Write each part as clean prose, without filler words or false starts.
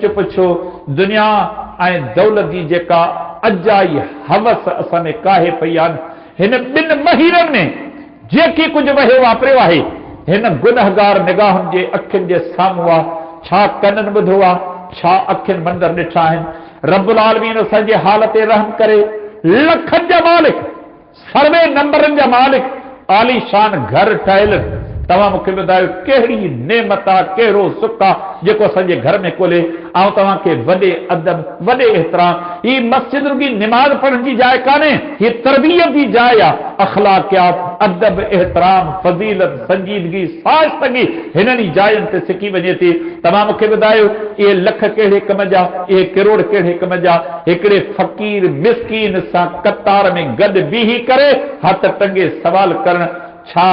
सच पुछो दुनिया ऐं दौलत जी जेका अजाई हवस असां में काहे पई आहे हिन 2 महीननि में जेकी कुझु वहियो वापरियो आहे हिन गुनहगार निगाहुनि जे अखियुनि जे साम्हूं आहे छा कननि ॿुधो आहे छा अखियुनि मंदर ॾिठा आहिनि रब्बुल आलमीन असांजे हाल ते रहम करे लखनि जा मालिक सर्वे नंबरनि जा मालिक आलीशान घर ठहियल तव्हां मूंखे ॿुधायो कहिड़ी नेमत आहे कहिड़ो सुख आहे जेको असांजे घर में कोले ऐं तव्हांखे वॾे अदब वॾे एतिराम ही मस्जिद रुॻी निमाज़ पढ़ण जी जाइ कान्हे ही तरबियत जी जाइ आहे अखलाकियात अदब एतिराम फज़ीलत संजीदगी साइस्तगी हिननि जायुनि ते सिकी वञे थी तव्हां मूंखे ॿुधायो इहे लख कहिड़े कम जा इहे किरोड़ कहिड़े कम जा हिकिड़े फ़क़ीर मिस्कीन सां कतार में गॾु बीही करे हथ टंगे सवाल करण छा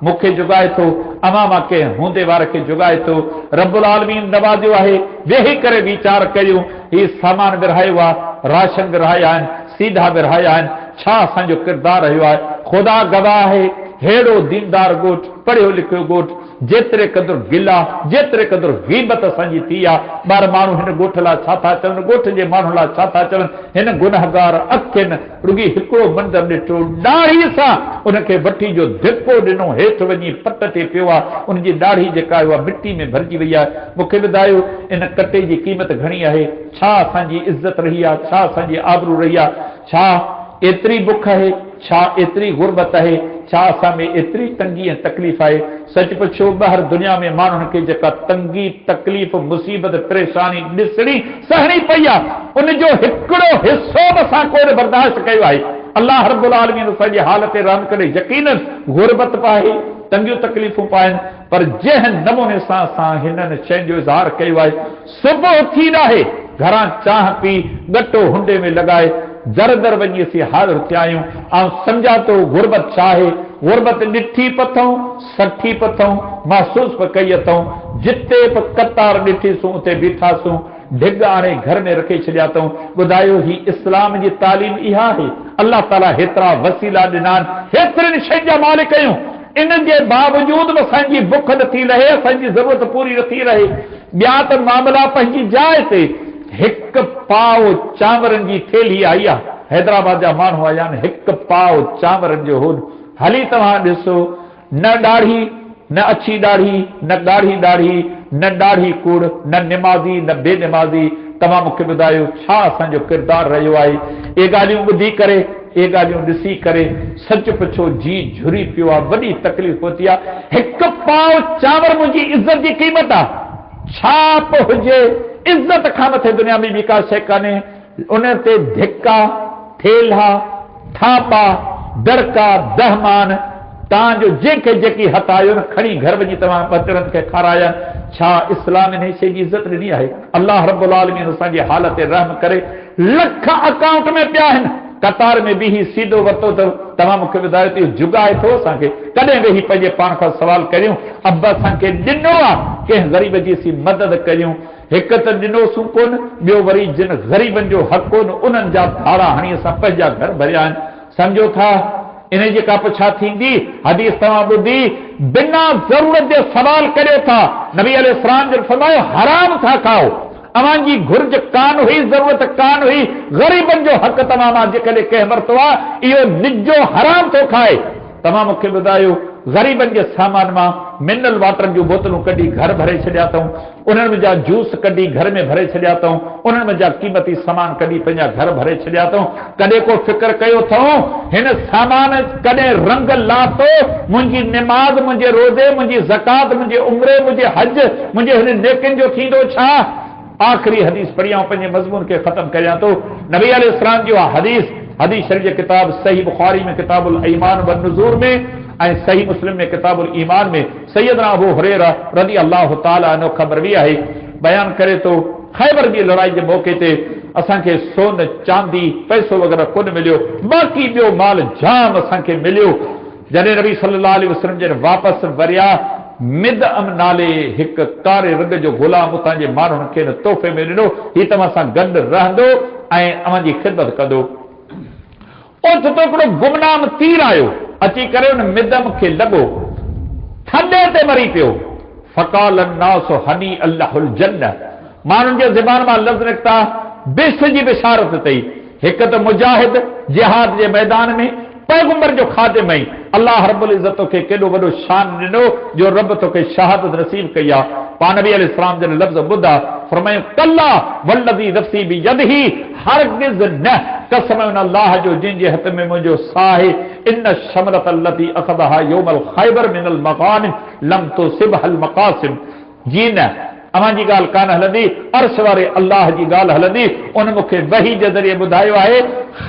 मूंखे जुगाए थो अमा मां कंहिं हूंदे वार खे जुगाए थो रब्बुल आलमीन नवाज़ियो आहे वेही करे वीचार करियूं ही सामान विरहायो आहे राशन विरहाया आहिनि सीधा विरहाया आहिनि छा असांजो किरदारु रहियो आहे ख़ुदा गवाह आहे हेड़ो दीनदार ॻोठ पढ़ियो लिखियो ॻोठ जेतिरे क़दुरु गिला जेतिरे क़दुरु ग़ीबत असांजी थी आहे ॿार माण्हू हिन ॻोठ लाइ छा था चवनि ॻोठ जे माण्हुनि लाइ छा था चवनि हिन गुनहगार अखियुनि रुॻी हिकिड़ो मंदरु ॾिठो ॾाढ़ी सां उनखे वठी जो धिको ॾिनो हेठि वञी पट ते पियो आहे उनजी ॾाढ़ी जेका आहे उहा मिटी में भरिजी वई आहे मूंखे ॿुधायो इन कटे जी क़ीमत घणी आहे छा असांजी इज़त रही आहे छा असांजी आबरू रही आहे छा एतिरी बुख आहे छा एतिरी गुरबत आहे छा असां में एतिरी तंगी ऐं तकलीफ़ आहे सच पुछो ॿाहिरि दुनिया में माण्हुनि खे जेका तंगी तकलीफ़ मुसीबत परेशानी ॾिसणी सहणी पई आहे उनजो हिकिड़ो हिसो बि असां कोन बर्दाश्त कयो आहे अल्लाह रब्बुल आलमीन असांजे हाल ते रहम करे यकीनन गुरबत पाए तंगियूं तकलीफ़ूं पाइनि पर जंहिं नमूने सां असां हिननि शयुनि जो इज़हार कयो आहे सुबुह थी रहे घरां चांहि पी गटो हुंडे में लॻाए दर दर वञी असीं हाज़िर थिया आहियूं ऐं सम्झा थो गुरबत छा आहे गुरबत ॾिठी पथऊं सठी पथऊं महसूस पे कई अथऊं जिते बि कतार ॾिठीसूं उते बीठासूं ढिग आणे घर में रखे छॾिया अथऊं ॿुधायो ही इस्लाम जी तालीम इहा आहे अल्लाह ताला हेतिरा वसीला ॾिना आहिनि हेतिरनि शयुनि जा मालिक आहियूं इन जे बावजूद बि असांजी बुख नथी रहे असांजी ज़रूरत पूरी नथी रहे ॿिया त मामला पंहिंजी जाइ ते हिकु पाव चांवरनि जी थेली आई आहे हैदराबाद जा माण्हू आया आहिनि हिकु पाव चांवरनि जो हो हली तव्हां ॾिसो न ॾाढ़ी न अछी ॾाढ़ी न ॻाढ़ी ॾाढ़ी न ॾाढ़ी कूड़ न निमाज़ी न बेनिमाज़ी तव्हां मूंखे ॿुधायो छा असांजो किरदारु रहियो आहे इहे ॻाल्हियूं ॿुधी करे इहे ॻाल्हियूं ॾिसी करे सच पुछो जी झुरी पियो आहे वॾी तकलीफ़ पहुती आहे हिकु पाव चांवर मुंहिंजी इज़त जी क़ीमत आहे छा पोइ हुजे इज़त खां मथे दुनिया में ॿी का शइ कान्हे उन ते धिका ठेला थापा दड़का दहमान तव्हांजो जंहिंखे जेकी हथ आयो न खणी घर वञी तव्हां ॿचड़नि खे खाराया छा इस्लाम इन शइ जी इज़त ॾिनी आहे अल्लाह रब्बुल आलमीन असांजे हाल ते रहम करे लख अकाउंट में पिया आहिनि कतार में बीही सीधो वरितो अथव तव्हां मूंखे ॿुधायो त इहो जुगाए थो असांखे कॾहिं वेही पंहिंजे पाण खां सवाल करियूं अब असांखे ॾिनो आहे कंहिं ग़रीब जी असीं मदद करियूं हिकु त ॾिनोसूं कोन ॿियो वरी जिन ग़रीबनि जो हक़ कोन उन्हनि जा भाड़ा हणी असां पंहिंजा घर भरिया आहिनि सम्झो था इन जी का छा थींदी हदीस तव्हां ॿुधी बिना ज़रूरत जे सवाल करियो था नबी अलैहिस्सलाम जो फरमायो हराम था खाओ अवांजी घुर्ज कान हुई ज़रूरत कान हुई ग़रीबनि जो हक़ तव्हां मां जेकॾहिं कंहिं वरितो आहे इहो निजो हराम थो खाए तव्हां मूंखे ॿुधायो ग़रीबनि जे सामान मां मिनरल वाटर जूं बोतलूं कढी घर भरे छॾिया अथऊं उन्हनि जा जूस कढी घर में भरे छॾिया अथऊं उन्हनि जा क़ीमती सामान कढी पंहिंजा घर भरे छॾिया अथऊं कॾहिं को फ़िक्र कयो अथऊं हिन सामान कॾहिं रंग लाथो मुंहिंजी निमाज़ मुंहिंजे रोज़े मुंहिंजी ज़कात मुंहिंजे उम्रे मुंहिंजे हज मुंहिंजे हिन नेकिन जो थींदो छा आख़िरी हदीस पढ़ी पंहिंजे मज़मून खे ख़त्म करियां थो नबी अलैहिस्सलाम जो हदीस शरीफ़ जे किताब सही बुखारी में किताबुल ईमान व नुज़ूर में ऐं सही मुस्लिम में किताबुल ईमान में सैयदना अबू हुरैरा रज़ी अल्लाह ताला अन्हु ख़बर बि आहे बयान करे थो खैबर जी लड़ाई जे मौक़े ते असांखे सोन चांदी पैसो वग़ैरह कोन मिलियो बाक़ी ॿियो माल जाम असांखे मिलियो जॾहिं नबी सल्लल्लाहु अलैहि वसल्लम जॾहिं वापसि वरिया मिदअम नाले हिकु कारे रंग जो ग़ुलाम उतां जे माण्हुनि खे तोहफ़े में ॾिनो हीउ तव्हां सां गॾु रहंदो ऐं अव्हांजी ख़िदमत कंदो ओचितो हिकिड़ो गुमनाम तीर आयो अची करे उन मिदम खे लॻो थधे ते मरी पियो फ़क़ाल अन्नास हनी अल्लाहुल जन्नह माण्हुनि जे ज़बान मां लफ़्ज़ निकिता बिश जी बिशारत अथई। हिकु त मुजाहिद जिहाद जे मैदान में पैगंबर जो खादिम आई, अल्लाह रब्बुल इज़्ज़त तोखे केॾो वॾो शान ॾिनो जो रब तोखे शहादत नसीब कई आहे। पाण नबी अलैहिस्सलाम जन लफ़्ज़ ॿुधा, फरमायो कल्ला वल्लज़ी नफ़्सी बियदिही, हरगिज़ न, कसम उन अल्लाह जो जंहिंजे हथ में मुंहिंजो साह आहे, इन शमरत अल्लती अख़ज़हा यौमल ख़ैबर मिनल मग़ानिम लम तुसिबहल मक़ासिम। जी न, अवां जी ॻाल्हि कान हलंदी, अर्श वारे अल्लाह जी ॻाल्हि हलंदी। उन मूंखे वही जे ज़रिए ॿुधायो आहे,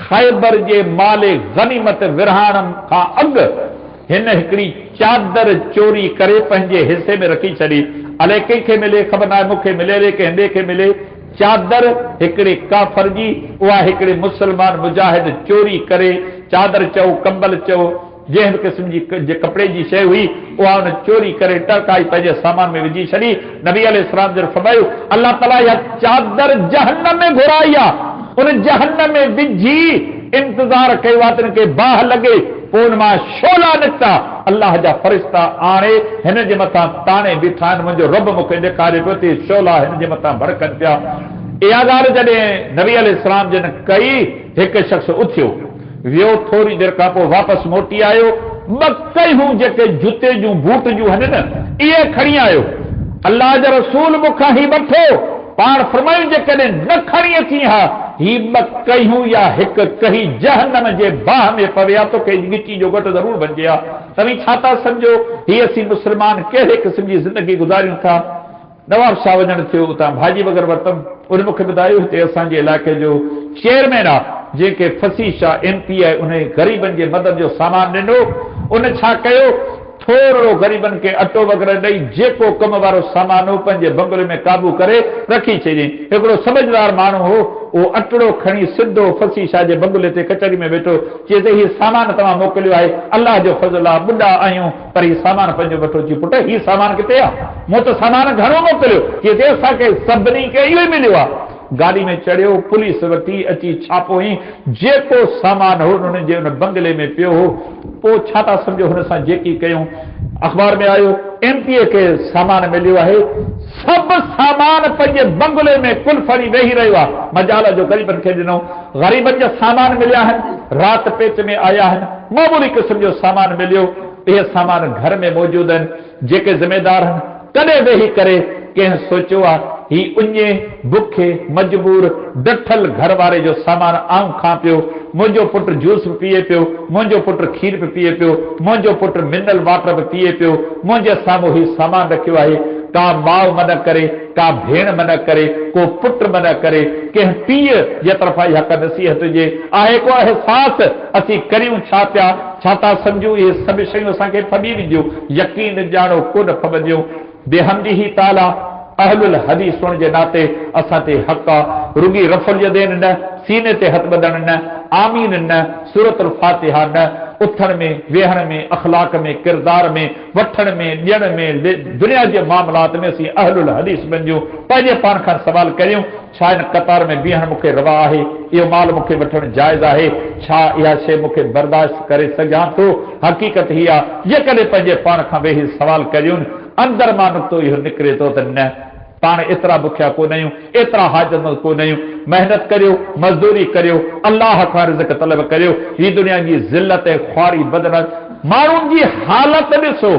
ख़ैबर जे माले गनीमत विरहाइण खां अॻु हिन हिकिड़ी चादर चोरी करे पंहिंजे हिसे में रखी छॾी। अलाए कंहिंखे मिले ख़बर न आहे, मूंखे मिले रे कंहिं ॿिए खे मिले, चादर हिकिड़े काफ़र जी, उहा हिकिड़े मुस्लमान मुजाहिद चोरी करे, चादर चओ कंबल चओ जंहिं क़िस्म जी कपिड़े जी शइ हुई, उहा उन चोरी करे टरकाई पंहिंजे सामान में विझी छॾी। नबी अलैहिस्सलाम जन फरमायो, अल्लाह ताला इहा चादर जहन्नम में घुराई आहे, उन जहन्नम में विझी इंतज़ार कयो आहे त खे बाहि लॻे, पोइ उन मां शोला निकिता, अल्लाह जा फ़रिश्ता आणे हिन जे मथां ताणे बीठा आहिनि। मुंहिंजो रब मूंखे ॾेखारे पियो त शोला हिन जे मथां भड़कनि पिया। इहा ॻाल्हि जॾहिं नबी अलैहिस्सलाम जन कई, हिकु शख़्स उथियो, वियो, थोरी देरि खां पोइ वापसि मोटी आयो, ॿ कयूं जेके जुते जूं बूट जूं आहिनि न, इहे खणी आयो। अल्लाह जा रसूल मूंखां ही वठो, पाण फरमायूं जेकॾहिं न खणी अची हा, ही ॿ कयूं या हिकु कही जहन्नम जे बाहि में पवे हा, तोखे गिची जो घटि ज़रूर बणिजे हा। तव्हीं छा था सम्झो, ही असीं मुस्लमान कहिड़े क़िस्म जी ज़िंदगी गुज़ारियूं था। नवाब शाह वञणु थियो, उतां भाॼी वग़ैरह वरितमि, उन मूंखे ॿुधायो हिते असांजे इलाइक़े जो चेयरमैन आहे जेके फसी शाह MP आहे, उन ग़रीबनि जे मदद जो सामान ॾिनो। उन छा कयो, थोरो ग़रीबनि खे अटो वग़ैरह ॾेई जेको कम वारो सामान हो पंहिंजे बंगले में क़ाबू करे रखी छॾियईं। हिकिड़ो समझदार माण्हू हो, उहो अटड़ो खणी सिधो फसी शाह जे बंगले ते कचहरी में वेठो, चए त हीउ सामान तव्हां मोकिलियो आहे, अल्लाह जो फज़ल आहे, ॿुढा आहियूं पर हीउ सामान पंहिंजो वठो। अची पुट हीउ सामान किथे आहे? मूं त सामान घणो मोकिलियो, चए ते असांखे सभिनी खे इहो ई मिलियो आहे। गाड़ी में चढ़ियो, पुलिस वठी अची छापो हई, जेको सामान हो उन जे उन बंगले में पियो हो। पोइ छा था सम्झो, हुन सां जेकी कयूं, अख़बार में आयो MP खे सामान मिलियो आहे, सभु सामान पंहिंजे बंगले में कुल फड़ी वेही रहियो आहे। मजाल जो ग़रीबनि खे ॾिनो, ग़रीबनि जा सामान मिलिया आहिनि, राति पेच में आया आहिनि, मामूली क़िस्म जो सामान मिलियो। इहे सामान घर में मौजूद आहिनि। जेके ज़िमेदार आहिनि, कॾहिं वेही करे कंहिं सोचियो आहे ही उञे बुखे मजबूर डठल घर वारे जो सामान आऊं खां पियो, मुंहिंजो पुटु जूस बि पीए पियो, मुंहिंजो पुटु खीर बि पीए पियो, मुंहिंजो पुटु मिनरल वाटर बि पीए पियो, मुंहिंजे साम्हूं ही सामान रखियो आहे। का माउ मन करे, का भेण मन करे, को पुटु मन करे, कंहिं पीउ जे तरफ़ां इहा का नसीहत हुजे, आहे को अहसास असीं करियूं छा पिया, छा था सम्झूं, इहे सभु शयूं असांखे फॿी वेंदियूं, यकीन ॼाणो कोन फॿंदियूं। बेहमदिही ताला अहलुल हदीस हुअण जे नाते असां ते हक़ आहे, रुगी रफ़ुल यदैन न, सीने ते हथ ॿधण न, आमीन न, सूरतुल फातिहा न, उथण में वेहण में अखलाक में किरदार में वठण में ॾियण में दुनिया जे मामलात में असीं अहलुल हदीस बणिजूं। पंहिंजे पाण खां सवाल करियूं, छा हिन कतार में बीहण मूंखे रवा आहे, इहो माल मूंखे वठणु जाइज़ आहे, छा इहा शइ मूंखे बर्दाश्त करे सघां थो। हक़ीक़त हीअ आहे, जेकॾहिं पंहिंजे पाण खां वेही सवाल करियूं, अंदर मां नुक़्तो इहो निकिरे थो त न, पाण एतिरा बुखिया कोन आहियूं, एतिरा हाजतमंद कोन आहियूं। महिनत करियो, मज़दूरी करियो, अल्लाह खां रिज़्क़ तलब करियो। हीअ दुनिया जी ज़िल्लत ऐं ख्वारी बदन, माण्हुनि जी हालत ॾिसो,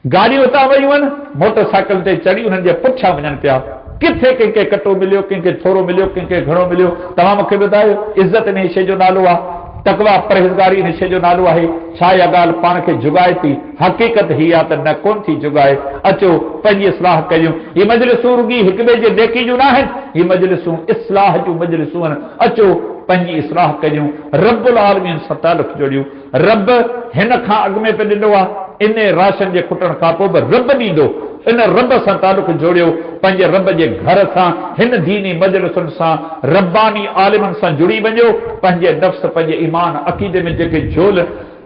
गाॾियूं उतां वयूं आहिनि, मोटरसाइकिल ते चढ़ी उन्हनि जे पुठियां वञनि पिया। किथे कंहिंखे कटो मिलियो, कंहिंखे थोरो मिलियो, कंहिंखे घणो मिलियो। तव्हां मूंखे ॿुधायो, इज़त इन शइ जो नालो आहे, तकवा परहेज़गारी इन शइ जो नालो आहे। छा इहा ॻाल्हि पाण खे जुगाए थी? हक़ीक़त हीअ आहे त न, कोन थी जुगाए। अचो पंहिंजी इस्लाह कयूं। हीअ मजलिसूं रुॻी हिक ॿिए जे नेकी जूं न आहिनि, हीअ मजलिसूं इस्लाह जूं मजलिसूं आहिनि। अचो पंहिंजी इस्लाह कयूं, रब्बुल आलमीन सां तालुक़ जोड़ियूं। रब हिन खां अॻु में बि ॾिनो आहे, इन राशन जे खुटण खां पोइ बि रब ॾींदो। इन रब सां तालुक़ जोड़ियो, पंहिंजे रब जे घर सां, हिन दीनी मजलिसुनि सां, रब्बानी आलिमनि सां जुड़ी वञो। पंहिंजे नफ़्स, पंहिंजे ईमान अक़ीदे में जेके झोल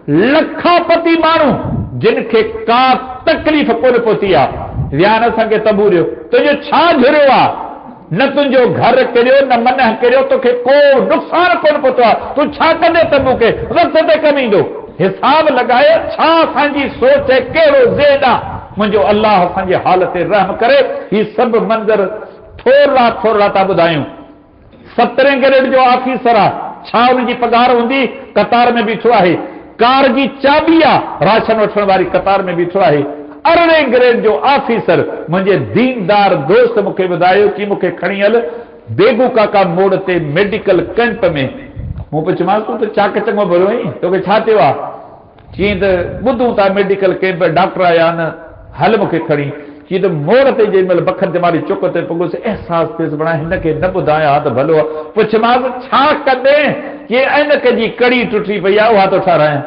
लखापति माण्हू जिन खे का तकलीफ़ कोन पहुती आहे, वियान असांखे तबूरियो, तुंहिंजो छा झुरियो आहे? न तुंहिंजो घर किरियो, न मन किरियो, तोखे को नुक़सान कोन पहुतो आहे। तूं छा कंदे तबू खे वक़्त ते कमु ईंदो? हिसाब लॻाए, छा असांजी सोच आहे, कहिड़ो ज़ेद आहे? मुंहिंजो अल्लाह असांजे हाल ते रहम करे। ही सभु मंज़र थोरा थोरा था ॿुधायूं। 17 ग्रेड जो ऑफिसर आहे, छा उनजी पगार हूंदी? कतार में बीठो आहे, कार जी चाबी आहे, राशन वठण वारी कतार में बीठो आहे। 18 ग्रेड जो ऑफिसर मुंहिंजे दीनदार दोस्त मूंखे ॿुधायो कि मूंखे खणी हल बेगू काका मोड़ ते मेडिकल कैंप में। मूं पुछियोमांसि तूं त चाक चङो भरियो आहीं, तोखे छा थियो आहे? चईं त ॿुधूं था मेडिकल कैंप, डॉक्टर आया आहिनि, हल मूंखे खणी। चईं त मोड़ ते जेमहिल बखनि ते मारी चुक ते पुॻुसि, अहसासु थियुसि बणा हिनखे न ॿुधायां हा त भलो आहे। पुछियोमांसि छा कंदे? चई ऐनक जी कड़ी टुटी पई आहे, उहा थो ठारायां।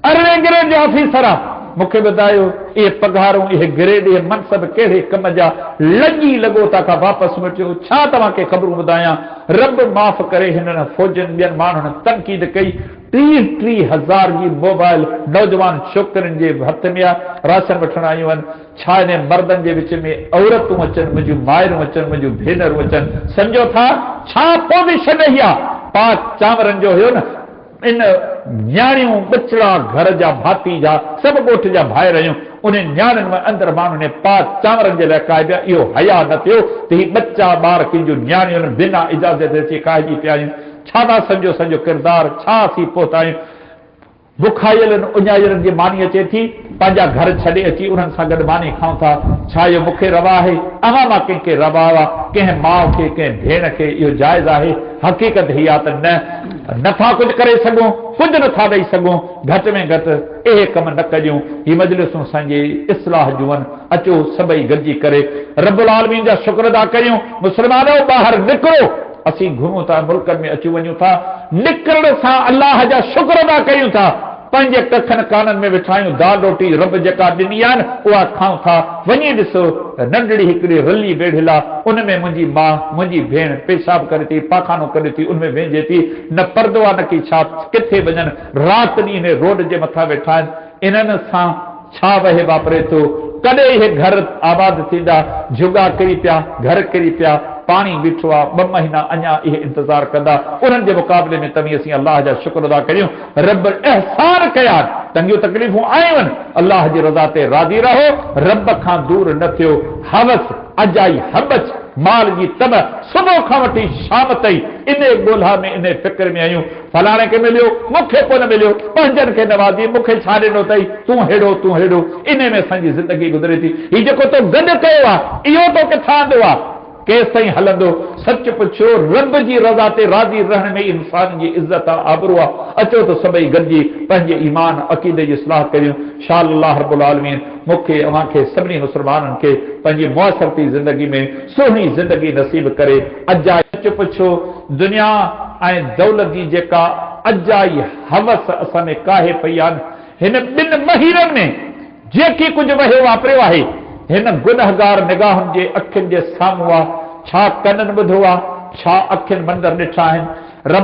18 ग्रेड जो ऑफिसर आहे, मूंखे ॿुधायो इहे पघारूं, इहे ग्रेड, इहे मनसब कहिड़े कम जा? लॻी लॻो था खां वापसि मोटियो। छा तव्हांखे ख़बरूं ॿुधायां? रब माफ़ करे हिननि फ़ौजनि ॿियनि माण्हुनि तनक़ीद कई। 30,000 जी मोबाइल नौजवान छोकिरियुनि जे हथ में आहे, राशन वठण आयूं आहिनि। छा हिन मर्दनि जे विच में औरतूं अचनि, मुंहिंजूं माइरूं अचनि, मुंहिंजूं भेनरूं अचनि? सम्झो था छा पोज़ीशन इहा आहे? पाक चांवरनि जो हुयो न, इन न्याणियूं बचड़ा घर जा भाती जा सभु ॻोठ जा भाइर आहियूं, उन न्याणियुनि में अंदरि माण्हुनि ने पाक चांवरनि जे लाइ काइबिया। इहो हया न थियो त ही बच्चा ॿार कंहिंजूं न्याणियुनि बिना इजाज़त अची खाइजी पिया आहियूं। छा था सम्झो सॼो किरदारु? छा असीं पहुता आहियूं? बुखायलनि उञायलनि जी मानी अचे थी, पंहिंजा घर छॾे अची उन्हनि सां गॾु मानी खाऊं था। छा इहो मूंखे रवा आहे? अवां मां कंहिंखे रवा आहे? कंहिं माउ खे, कंहिं भेण खे इहो जाइज़ आहे? हक़ीक़त ही आहे त नथा कुझु करे सघूं, कुझु नथा ॾेई सघूं। घटि में घटि इहे कम न कयूं। ही मजलिसूं असांजे इस्लाह जूं आहिनि। अचो सभई गॾिजी करे रब्बुल आलमीन जा शुक्र अदा कयूं। मुस्लमानो ॿाहिरि निकिरो, असीं घुमूं था, मुल्कनि में अची वञूं था, निकिरण सां अल्लाह जा शुक्र अदा कयूं था। पंहिंजे कखनि काननि में विछायूं, दाल रोटी रब जेका ॾिनी आहे न उहा खाऊं था। वञी ॾिसो नंढड़ी हिकिड़ी रली वेढ़ियल आहे, उन में मुंहिंजी माउ, मुंहिंजी भेण पेशाब करे थी, पाखानो करे थी, उनमें वेझे थी, न पर्दो आहे न की छा, किथे वञनि, राति ॾींहुं हिन रोड जे मथां वेठा आहिनि। इन्हनि सां छा वहे वापरे थो? कॾहिं इहे घर आबाद थींदा? जुगा किरी पिया, घर किरी पिया, पाणी बीठो आहे, 2 महीना अञा इहे इंतज़ार कंदा। उन्हनि जे मुक़ाबले में तव्हीं असीं अलाह जा शुक्र अदा करियूं। रब अहसान कया, तंगियूं तकलीफ़ूं आयूं आहिनि, अलाह जी रज़ा ते राज़ी रहो, रब खां दूर न थियो। हवस, अजाई हबच, माल जी तब, सुबुह खां वठी शाम ताईं इन ॻोल्हा में, इन फिक्र में आहियूं। फलाणे खे मिलियो, मूंखे कोन मिलियो, पंहिंजनि खे नवाज़ी, मूंखे छा ॾिनो अथई, तूं हेड़ो, इन में असांजी ज़िंदगी गुज़रे थी। हीउ जेको तो गॾु कयो आहे, इहो तो किथां आंदो आहे? केसि ताईं हलंदो? सच पुछो, रब जी रज़ा ते राज़ी रहण में इंसान जी इज़त आहे, आबरू आहे। अचो त सभई गॾिजी पंहिंजे ईमान अक़ीदे जी इस्लाह करियूं। शा अल्लाह रब्बुल आलमीन मूंखे, अव्हांखे, सभिनी मुस्लमाननि खे पंहिंजी मुआसरती ज़िंदगी में सुहिणी ज़िंदगी नसीब करे। अजा सच पुछो, दुनिया ऐं दौलत जी जेका अजाई हवस असां में काहे पई आहे, हिन 2 महीननि में जेकी कुझु वहियो वापरियो आहे, हिन गुनहगार निगाहुनि जे अखियुनि जे साम्हूं आहे। छा कननि ॿुधो आहे, छा अखियुनि मंदर ॾिठा आहिनि? रब